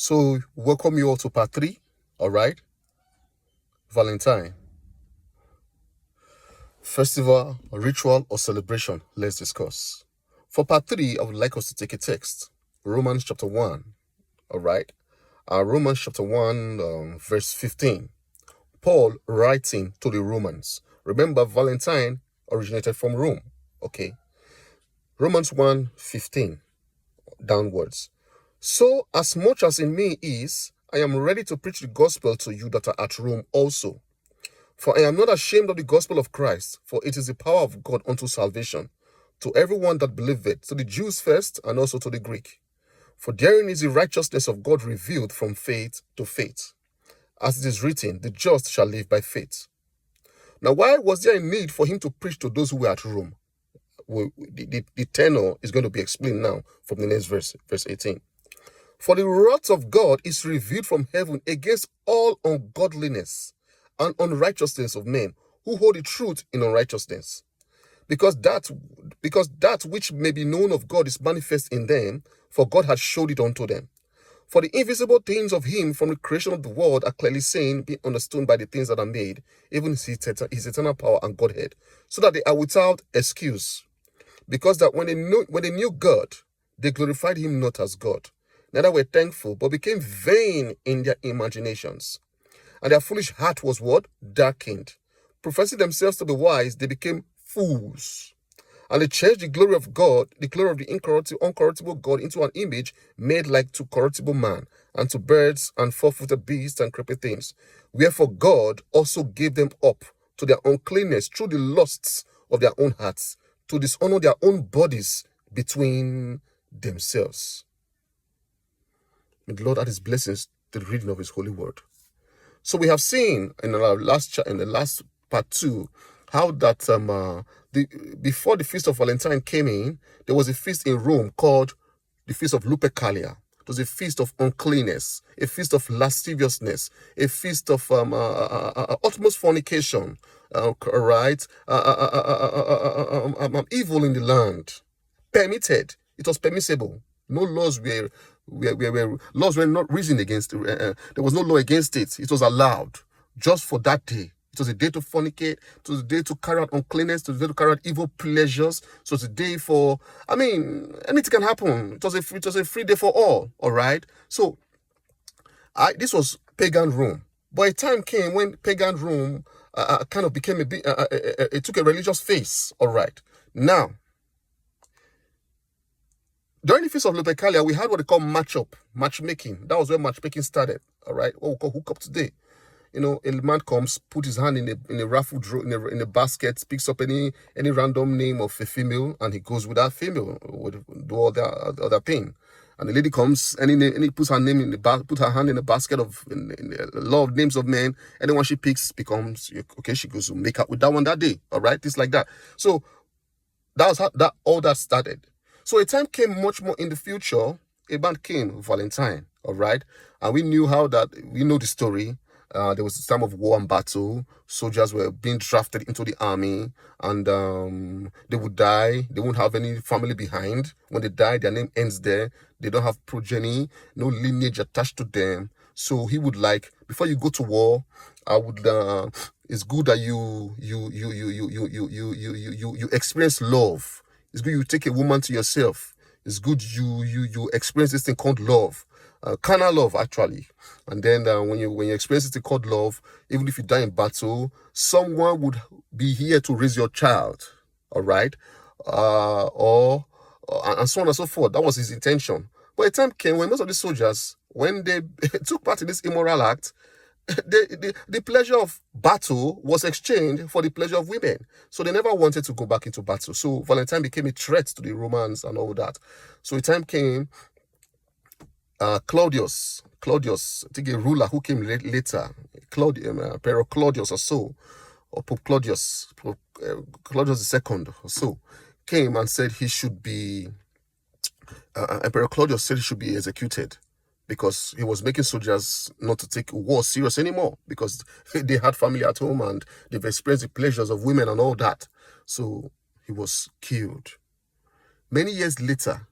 So, welcome you all to part 3, all right? Valentine. Festival, ritual, or celebration? Let's discuss. For part 3, I would like us to take a text. Romans chapter 1, all right? Romans chapter 1, verse 15. Paul writing to the Romans. Remember, Valentine originated from Rome, okay? Romans 1:15 downwards. So, as much as in me is, I am ready to preach the gospel to you that are at Rome also. For I am not ashamed of the gospel of Christ, for it is the power of God unto salvation, to everyone that believeth, to the Jews first, and also to the Greek. For therein is the righteousness of God revealed from faith to faith. As it is written, the just shall live by faith. Now, why was there a need for him to preach to those who were at Rome? The tenor is going to be explained now from the next verse 18. For the wrath of God is revealed from heaven against all ungodliness and unrighteousness of men who hold the truth in unrighteousness. Because that which may be known of God is manifest in them, for God has showed it unto them. For the invisible things of him from the creation of the world are clearly seen, being understood by the things that are made, even his eternal power and Godhead, so that they are without excuse. Because that when they knew God, they glorified him not as God, neither were thankful, but became vain in their imaginations. And their foolish heart was what? Darkened. Professing themselves to be wise, they became fools. And they changed the glory of God, the glory of the uncorruptible God, into an image made like to corruptible man, and to birds and four-footed beasts and creeping things. Wherefore God also gave them up to their uncleanness through the lusts of their own hearts, to dishonor their own bodies between themselves. May the Lord add his blessings to the reading of his holy word. So we have seen in the last part 2 how that before the feast of Valentine came in, there was a feast in Rome called the feast of Lupercalia. It was a feast of uncleanness, a feast of lasciviousness, a feast of utmost fornication, right? Evil in the land, permitted. It was permissible. No laws laws were not reasoned against. There was no law against it. It was allowed just for that day. It was a day to fornicate. It was a day to carry out uncleanness. It was a day to carry out evil pleasures. So it's a day for, anything can happen. It was a free day for all. All right. So this was pagan Rome. But a time came when pagan Rome kind of became it took a religious face. All right. Now, during the Feast of Lupercalia, we had what they call matchmaking. That was where matchmaking started. All right. What we call hookup today. A man comes, put his hand in a raffle draw, in a basket, picks up any random name of a female, and he goes with that female, do all the other thing. And the lady comes, and he puts her name put her hand in the basket in a lot of names of men. Anyone she picks becomes okay. She goes to make up with that one that day. All right, things like that. So that was how all that started. So a time came much more in the future. A man came, Valentine. All right, and we know the story. There was a time of war and battle. Soldiers were being drafted into the army, and they would die. They won't have any family behind. When they die, their name ends there. They don't have progeny, no lineage attached to them. So he would before you go to war, it's good that you experience love. It's good you take a woman to yourself. It's good you experience this thing called love. Carnal love, actually. And then when you experience this thing called love, even if you die in battle, someone would be here to raise your child. All right, and so on and so forth. That was his intention. But a time came when most of the soldiers, when they took part in this immoral act, the pleasure of battle was exchanged for the pleasure of women. So they never wanted to go back into battle. So Valentine became a threat to the Romans and all that. So a time came, Claudius, I think a ruler who came later, Emperor Claudius or so, or Pope Claudius II or so, came and said he should be, Emperor Claudius said he should be executed, because he was making soldiers not to take war serious anymore, because they had family at home and they've experienced the pleasures of women and all that. So he was killed. Many years later,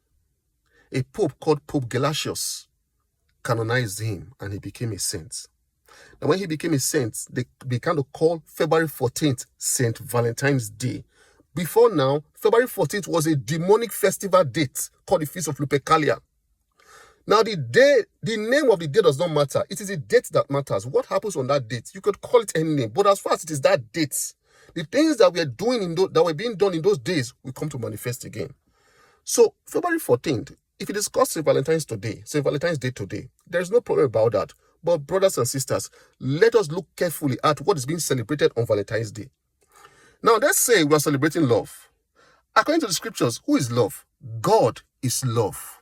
a pope called Pope Gelasius canonized him and he became a saint. Now, when he became a saint, they began to call February 14th St. Valentine's Day. Before now, February 14th was a demonic festival date called the Feast of Lupercalia. Now, the name of the day does not matter. It is the date that matters. What happens on that date? You could call it any name, but as far as it is that date, the things that we are doing that were being done in those days will come to manifest again. So, February 14th, if you discuss St. Valentine's Day today, there is no problem about that. But brothers and sisters, let us look carefully at what is being celebrated on Valentine's Day. Now, let's say we are celebrating love. According to the scriptures, who is love? God is love.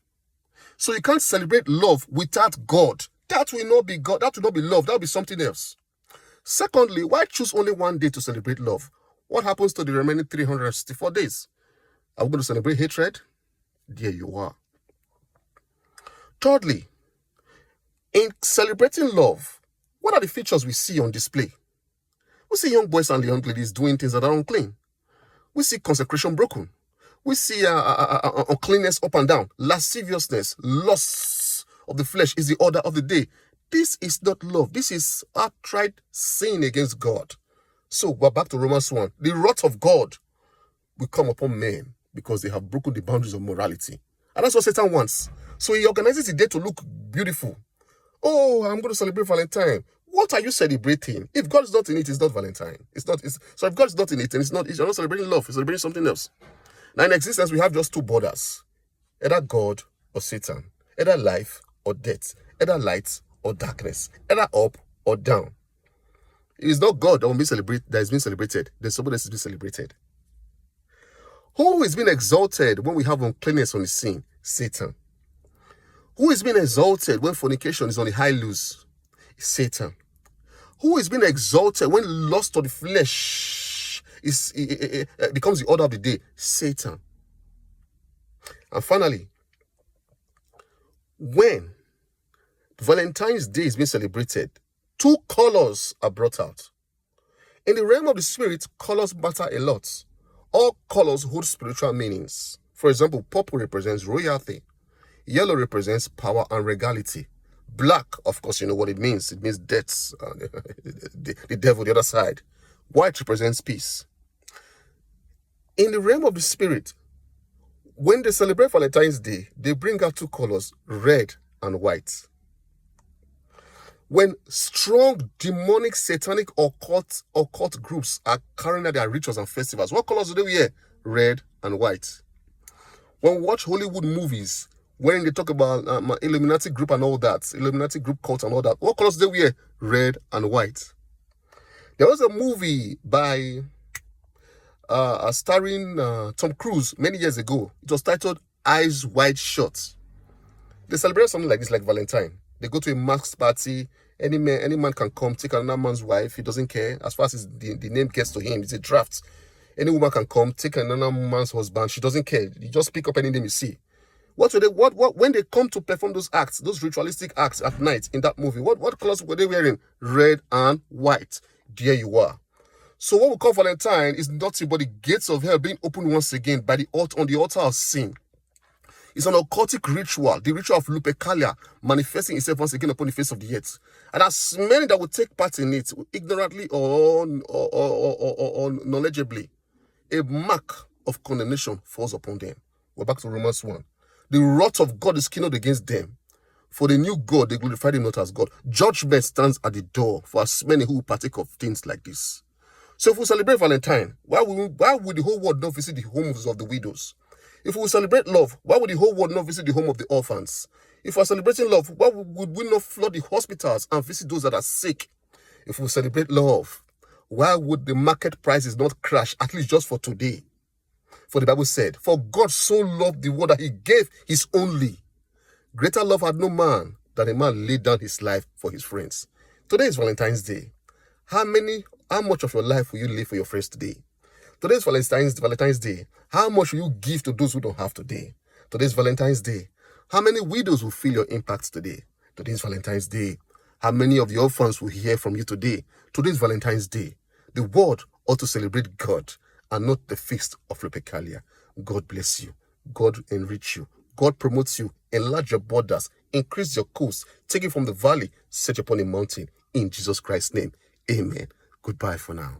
So you can't celebrate love without God. That will not be God. That will not be love. That will be something else. Secondly, why choose only one day to celebrate love? What happens to the remaining 364 days? Are we going to celebrate hatred? There you are. Thirdly, in celebrating love, what are the features we see on display? We see young boys and young ladies doing things that are unclean. We see consecration broken. We see uncleanness up and down. Lasciviousness, lust of the flesh is the order of the day. This is not love. This is outright sin against God. So we're back to Romans 1. The wrath of God will come upon men because they have broken the boundaries of morality. And that's what Satan wants. So he organizes the day to look beautiful. Oh, I'm going to celebrate Valentine. What are you celebrating? If God is not in it, it's not Valentine. So if God is not in it, and you're not celebrating love, you're celebrating something else. Now in existence, we have just two borders. Either God or Satan. Either life or death. Either light or darkness. Either up or down. It is not God that is being celebrated. There's somebody else is being celebrated. Who is being exalted when we have uncleanness on the scene? Satan. Who is being exalted when fornication is on the high loose? Satan. Who is being exalted when lust of the flesh becomes the order of the day? Satan. And finally, when Valentine's Day is being celebrated, two colors are brought out. In the realm of the spirit, colors matter a lot. All colors hold spiritual meanings. For example, purple represents royalty. Yellow represents power and regality. Black, of course, you know what it means. It means death, the devil, the other side. White represents peace. In the realm of the spirit, when they celebrate Valentine's Day, they bring out two colors, red and white. When strong, demonic, satanic, occult groups are carrying out their rituals and festivals, what colors do they wear? Red and white. When we watch Hollywood movies, when they talk about Illuminati group and all that, Illuminati group cult and all that, what colors do they wear? Red and white. There was a movie by starring Tom Cruise many years ago. It was titled Eyes Wide Shut. They celebrate something like this, like Valentine. They go to a masked party. Any man can come, take another man's wife. He doesn't care. As far as the name gets to him, it's a draft. Any woman can come, take another man's husband. She doesn't care. You just pick up any name you see. When they come to perform those acts, those ritualistic acts at night in that movie, what colors were they wearing? Red and white. There you are. So what we call Valentine is nothing but the gates of hell being opened once again by on the altar of sin. It's an occultic ritual, the ritual of Lupercalia, manifesting itself once again upon the face of the earth. And as many that will take part in it, ignorantly or knowledgeably, a mark of condemnation falls upon them. We're back to Romans 1. The wrath of God is kindled against them. For the new God, they glorified him not as God. Judgment stands at the door for as many who partake of things like this. So if we celebrate Valentine, why would the whole world not visit the homes of the widows? If we celebrate love, why would the whole world not visit the home of the orphans? If we're celebrating love, why would we not flood the hospitals and visit those that are sick? If we celebrate love, why would the market prices not crash, at least just for today? For the Bible said, for God so loved the world that he gave his only. Greater love had no man than a man laid down his life for his friends. Today is Valentine's Day. How much of your life will you live for your friends today? Today is Valentine's Day. How much will you give to those who don't have today? Today is Valentine's Day. How many widows will feel your impact today? Today is Valentine's Day. How many of the orphans will hear from you today? Today is Valentine's Day. The world ought to celebrate God and not the feast of Lupercalia. God bless you. God enrich you. God promotes you, enlarge your borders, increase your coast, take you from the valley, set you upon a mountain. In Jesus Christ's name, amen. Goodbye for now.